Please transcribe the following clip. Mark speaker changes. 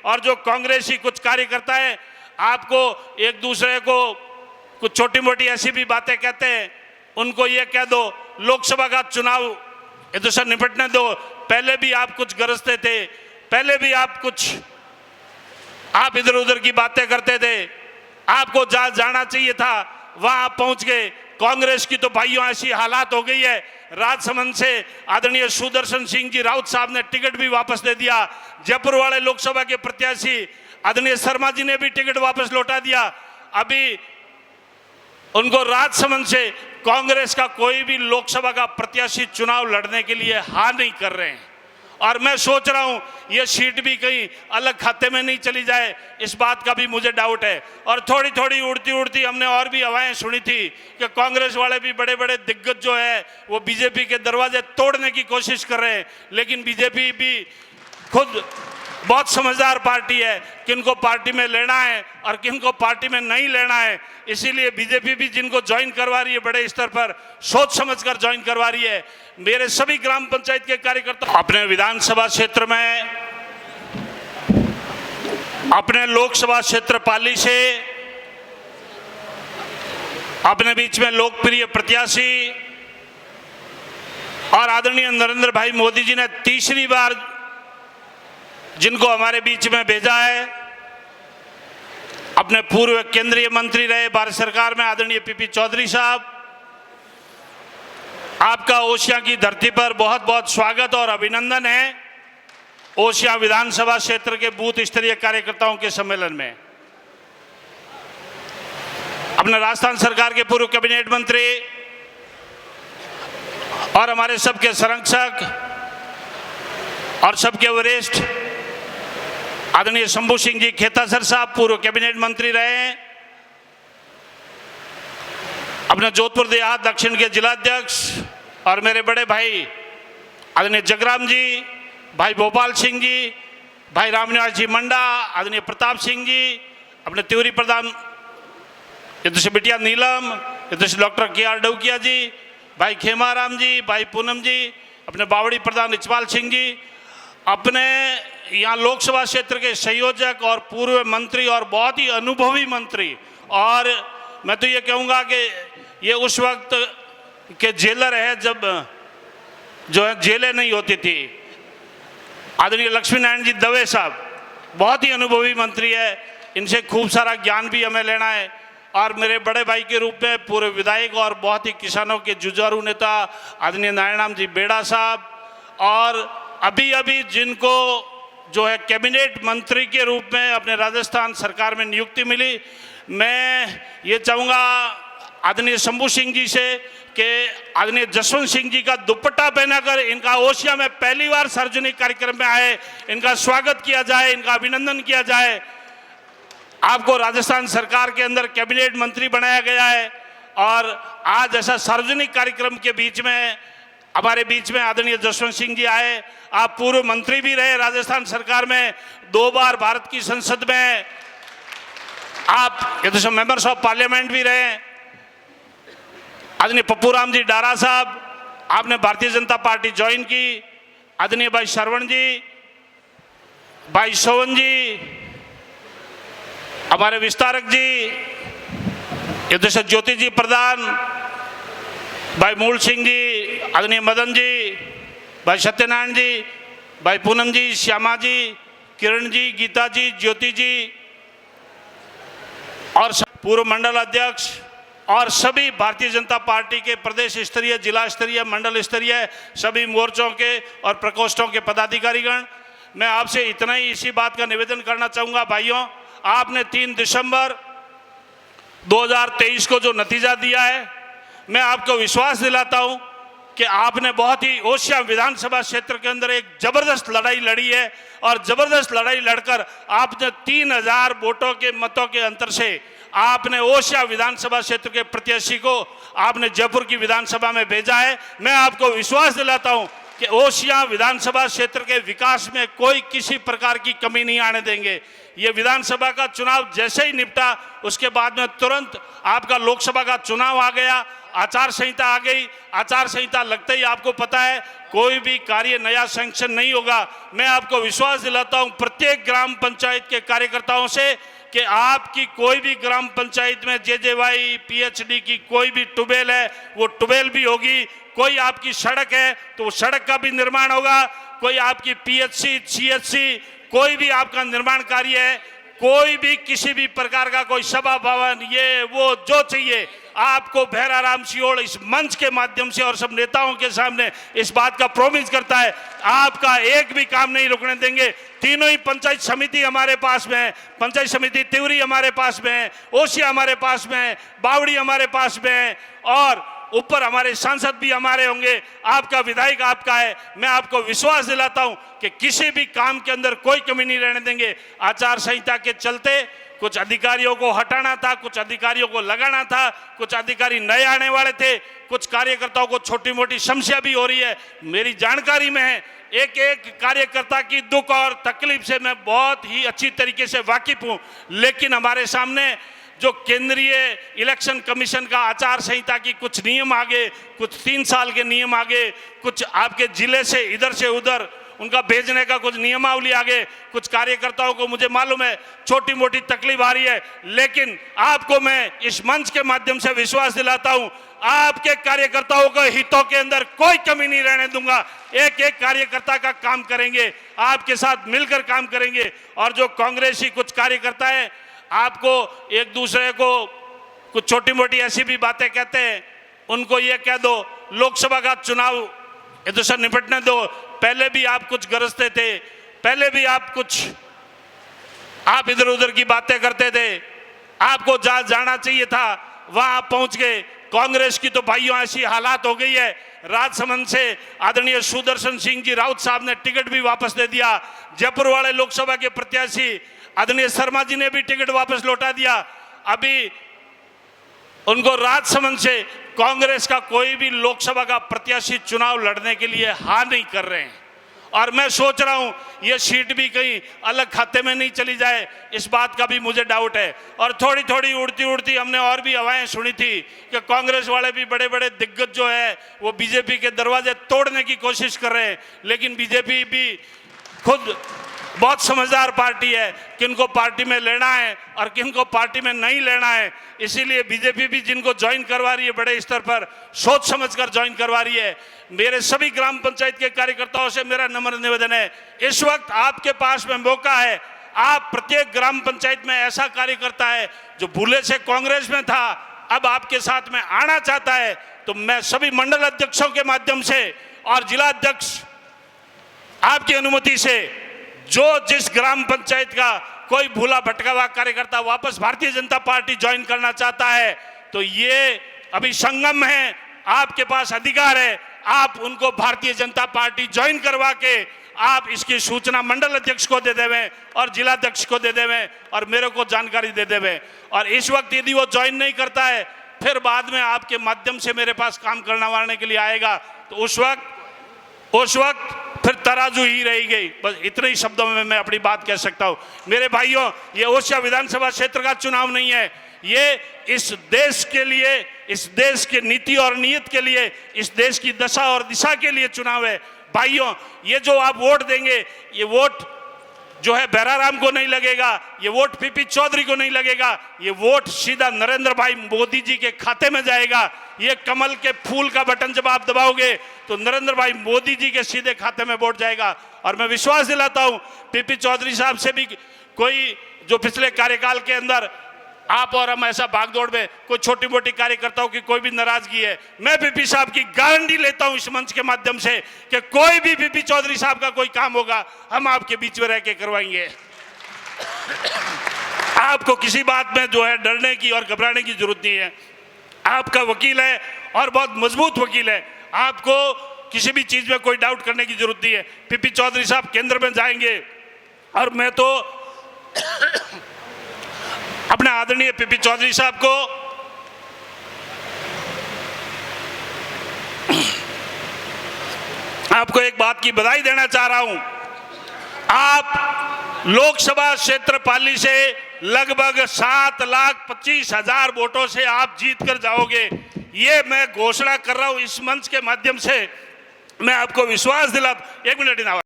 Speaker 1: और जो कांग्रेसी कुछ कार्यकर्ता है आपको एक दूसरे को कुछ छोटी मोटी ऐसी भी बातें कहते हैं, उनको ये कह दो लोकसभा का चुनाव इधर से निपटने दो। पहले भी आप कुछ गरजते थे, पहले भी आप इधर उधर की बातें करते थे, आपको जहां जाना चाहिए था वहां आप पहुंच गए। कांग्रेस की तो भाइयों ऐसी हालात हो गई है, राजसमंद से आदरणीय सुदर्शन सिंह जी राउत साहब ने टिकट भी वापस दे दिया। जयपुर वाले लोकसभा के प्रत्याशी आदरणीय शर्मा जी ने भी टिकट वापस लौटा दिया। अभी उनको राजसमंद से कांग्रेस का कोई भी लोकसभा का प्रत्याशी चुनाव लड़ने के लिए हाँ नहीं कर रहे हैं। और मैं सोच रहा हूं ये सीट भी कहीं अलग खाते में नहीं चली जाए, इस बात का भी मुझे डाउट है। और थोड़ी थोड़ी उड़ती उड़ती हमने और भी हवाएं सुनी थी कि कांग्रेस वाले भी बड़े बड़े दिग्गज जो है वो बीजेपी के दरवाजे तोड़ने की कोशिश कर रहे हैं। लेकिन बीजेपी भी खुद बहुत समझदार पार्टी है, किनको पार्टी में लेना है और किनको पार्टी में नहीं लेना है। इसीलिए बीजेपी भी जिनको ज्वाइन करवा रही है बड़े स्तर पर सोच समझकर ज्वाइन करवा रही है। मेरे सभी ग्राम पंचायत के कार्यकर्ता अपने विधानसभा क्षेत्र में, अपने लोकसभा क्षेत्र पाली से अपने बीच में लोकप्रिय प्रत्याशी और आदरणीय नरेंद्र भाई मोदी जी ने तीसरी बार जिनको हमारे बीच में भेजा है, अपने पूर्व केंद्रीय मंत्री रहे भारत सरकार में आदरणीय पीपी चौधरी साहब, आपका ओसियां की धरती पर बहुत बहुत स्वागत और अभिनंदन है। ओसियां विधानसभा क्षेत्र के बूथ स्तरीय कार्यकर्ताओं के सम्मेलन में अपने राजस्थान सरकार के पूर्व कैबिनेट मंत्री और हमारे सबके संरक्षक और सबके वरिष्ठ आदरणीय शंभू सिंह जी खेतासर साहब पूर्व कैबिनेट मंत्री रहे हैं, अपने जोधपुर देहात दक्षिण के जिलाध्यक्ष और मेरे बड़े भाई आदरणीय जगराम जी, भाई भोपाल सिंह जी, भाई रामनिवास जी मंडा, आदरणीय प्रताप सिंह जी, अपने त्रिवेणी प्रधान इधर से बिटिया नीलम, इधर से डॉक्टर के.आर. डौकिया जी, भाई खेमाराम जी, भाई पूनम जी, अपने बावड़ी प्रधान इचपाल सिंह जी, अपने यहाँ लोकसभा क्षेत्र के संयोजक और पूर्व मंत्री और बहुत ही अनुभवी मंत्री। और मैं तो ये कहूँगा कि ये उस वक्त के जेलर है जब जो है जेलें नहीं होती थी। आदरणीय लक्ष्मी नारायण जी दवे साहब बहुत ही अनुभवी मंत्री है, इनसे खूब सारा ज्ञान भी हमें लेना है। और मेरे बड़े भाई के रूप में पूर्व विधायक और बहुत ही किसानों के जुझारू नेता आदरणीय नारायण जी बेड़ा साहब, और अभी अभी जिनको जो है कैबिनेट मंत्री के रूप में अपने राजस्थान सरकार में नियुक्ति मिली, मैं ये चाहूँगा आदरणीय शंभू सिंह जी से कि आदरणीय जसवंत सिंह जी का दुपट्टा पहनाकर इनका ओसिया में पहली बार सार्वजनिक कार्यक्रम में आए, इनका स्वागत किया जाए, इनका अभिनंदन किया जाए। आपको राजस्थान सरकार के अंदर कैबिनेट मंत्री बनाया गया है और आज ऐसा सार्वजनिक कार्यक्रम के बीच में हमारे बीच में आदरणीय जसवंत सिंह जी आए। आप पूर्व मंत्री भी रहे राजस्थान सरकार में, 2 बार भारत की संसद में आप इधर से मेंबर्स ऑफ पार्लियामेंट भी रहे। आदरणीय पप्पूराम जी डारा साहब, आपने भारतीय जनता पार्टी ज्वाइन की। आदरणीय भाई श्रवण जी, भाई सोवन जी, हमारे विस्तारक जी, इधर से ज्योति जी प्रधान, भाई मूल सिंह जी, आदरणीय मदन जी, भाई सत्यनारायण जी, भाई पूनम जी, श्यामा जी, किरण जी, गीता जी, ज्योति जी और पूर्व मंडल अध्यक्ष और सभी भारतीय जनता पार्टी के प्रदेश स्तरीय, जिला स्तरीय, मंडल स्तरीय सभी मोर्चों के और प्रकोष्ठों के पदाधिकारीगण, मैं आपसे इतना ही इसी बात का निवेदन करना चाहूँगा भाइयों, आपने 3 दिसंबर 2023 को जो नतीजा दिया है, मैं आपको विश्वास दिलाता हूं कि आपने बहुत ही ओसियां विधानसभा क्षेत्र के अंदर एक जबरदस्त लड़ाई लड़ी है और जबरदस्त लड़ाई लड़कर आपने 3000 वोटों के मतों के अंतर से आपने ओसियां विधानसभा क्षेत्र के प्रत्याशी को आपने जयपुर की विधानसभा में भेजा है। मैं आपको विश्वास दिलाता हूं कि ओसियां विधानसभा क्षेत्र के विकास में कोई किसी प्रकार की कमी नहीं आने देंगे। ये विधानसभा का चुनाव जैसे ही निपटा उसके बाद में तुरंत आपका लोकसभा का चुनाव आ गया, आचार संहिता आ गई। आचार संहिता लगते ही आपको पता है कोई भी कार्य नया सैंक्शन नहीं होगा। मैं आपको विश्वास दिलाता हूं प्रत्येक ग्राम पंचायत के कार्यकर्ताओं से कि आपकी कोई भी ग्राम पंचायत में जेजेवाई पीएचडी की कोई भी ट्यूबवेल है वो ट्यूबवेल भी होगी। कोई आपकी सड़क है तो सड़क का भी निर्माण होगा। कोई आपकी पीएचसी सीएचसी कोई भी आपका निर्माण कार्य है, कोई भी किसी भी प्रकार का कोई सभा भवन ये वो जो चाहिए आपको भैराराम सियोड़ इस मंच के माध्यम से और सब नेताओं के सामने इस बात का प्रॉमिस करता है, आपका एक भी काम नहीं रुकने देंगे। तीनों ही पंचायत समिति हमारे पास में है, पंचायत समिति तिवरी हमारे पास में है, ओसिया हमारे पास में है, बावड़ी हमारे पास में है और ऊपर हमारे सांसद भी हमारे होंगे। आपका विधायक आपका है। मैं आपको विश्वास दिलाता हूं कि किसी भी काम के अंदर कोई कमी नहीं रहने देंगे। आचार संहिता के चलते कुछ अधिकारियों को हटाना था, कुछ अधिकारियों को लगाना था, कुछ अधिकारी नए आने वाले थे, कुछ कार्यकर्ताओं को छोटी मोटी समस्या भी हो रही है। मेरी जानकारी में है एक एक कार्यकर्ता की दुख और तकलीफ से मैं बहुत ही अच्छी तरीके से वाकिफ हूं। लेकिन हमारे सामने जो केंद्रीय इलेक्शन कमीशन का आचार संहिता की कुछ नियम आगे, कुछ 3 साल के नियम आगे, कुछ आपके जिले से इधर से उधर उनका भेजने का कुछ नियमावली आगे, कुछ कार्यकर्ताओं को मुझे मालूम है छोटी मोटी तकलीफ आ रही है। लेकिन आपको मैं इस मंच के माध्यम से विश्वास दिलाता हूं आपके कार्यकर्ताओं के हितों के अंदर कोई कमी नहीं रहने दूंगा। एक एक कार्यकर्ता का काम करेंगे, आपके साथ मिलकर काम करेंगे। और जो कांग्रेसी कुछ कार्यकर्ता है आपको एक दूसरे को कुछ छोटी मोटी ऐसी भी बातें कहते हैं, उनको ये कह दो लोकसभा का चुनाव इधर से निपटने दो। पहले भी आप कुछ गरजते थे, पहले भी आप इधर उधर की बातें करते थे, आपको जहां जाना चाहिए था वहां पहुंच गए। कांग्रेस की तो भाइयों ऐसी हालात हो गई है, राजसमंद से आदरणीय सुदर्शन सिंह जी राउत साहब ने टिकट भी वापस दे दिया। जयपुर वाले लोकसभा के प्रत्याशी आदरणीय शर्मा जी ने भी टिकट वापस लौटा दिया। अभी उनको राजसमंद से कांग्रेस का कोई भी लोकसभा का प्रत्याशी चुनाव लड़ने के लिए हाँ नहीं कर रहे हैं। और मैं सोच रहा हूं ये सीट भी कहीं अलग खाते में नहीं चली जाए, इस बात का भी मुझे डाउट है। और थोड़ी थोड़ी उड़ती उड़ती हमने और भी हवाएं सुनी थी कि कांग्रेस वाले भी बड़े बड़े दिग्गज जो है वो बीजेपी के दरवाजे तोड़ने की कोशिश कर रहे हैं। लेकिन बीजेपी भी खुद बहुत समझदार पार्टी है, किनको पार्टी में लेना है और किनको पार्टी में नहीं लेना है। इसीलिए बीजेपी भी जिनको ज्वाइन करवा रही है बड़े स्तर पर सोच समझकर ज्वाइन करवा रही है। मेरे सभी ग्राम पंचायत के कार्यकर्ताओं से मेरा नम्र निवेदन है, इस वक्त आपके पास में मौका है। आप प्रत्येक ग्राम पंचायत में ऐसा कार्यकर्ता है जो भूले से कांग्रेस में था अब आपके साथ में आना चाहता है, तो मैं सभी मंडल अध्यक्षों के माध्यम से और जिला अध्यक्ष आपकी अनुमति से जो जिस ग्राम पंचायत का कोई भूला भटका हुआ कार्यकर्ता वापस भारतीय जनता पार्टी ज्वाइन करना चाहता है तो ये अभी संगम है, आपके पास अधिकार है। आप उनको भारतीय जनता पार्टी ज्वाइन करवा के आप इसकी सूचना मंडल अध्यक्ष को दे देवें और जिला अध्यक्ष को दे देवें और मेरे को जानकारी दे देवें। और इस वक्त यदि वो ज्वाइन नहीं करता है फिर बाद में आपके माध्यम से मेरे पास काम करवाने के लिए आएगा तो उस वक्त फिर तराजू ही रही गई। बस इतने ही शब्दों में मैं अपनी बात कह सकता हूं। मेरे भाइयों, ये ओसिया विधानसभा क्षेत्र का चुनाव नहीं है, ये इस देश के लिए, इस देश के नीति और नीयत के लिए, इस देश की दशा और दिशा के लिए चुनाव है। भाइयों, ये जो आप वोट देंगे ये वोट जो है भैराराम को नहीं लगेगा, ये वोट पीपी चौधरी को नहीं लगेगा, ये वोट सीधा नरेंद्र भाई मोदी जी के खाते में जाएगा। ये कमल के फूल का बटन जब आप दबाओगे तो नरेंद्र भाई मोदी जी के सीधे खाते में वोट जाएगा। और मैं विश्वास दिलाता हूं पीपी चौधरी साहब से भी कोई जो पिछले कार्यकाल के अंदर आप और हम ऐसा भागदौड़ में कोई छोटी मोटी कार्यकर्ताओं की कोई भी नाराजगी है, मैं पीपी साहब की गारंटी लेता हूं इस मंच के माध्यम से कि कोई भी पीपी चौधरी साहब का कोई काम होगा हम आपके बीच में रह के करवाएंगे। आपको किसी बात में जो है डरने की और घबराने की जरूरत नहीं है। आपका वकील है और बहुत मजबूत वकील है, आपको किसी भी चीज में कोई डाउट करने की जरूरत नहीं है। पीपी चौधरी साहब केंद्र में जाएंगे और मैं तो अपने आदरणीय पीपी चौधरी साहब को आपको एक बात की बधाई देना चाह रहा हूं। आप लोकसभा क्षेत्र पाली से लगभग 7,25,000 वोटों से आप जीत कर जाओगे, ये मैं घोषणा कर रहा हूं इस मंच के माध्यम से। मैं आपको विश्वास दिला। 1 मिनट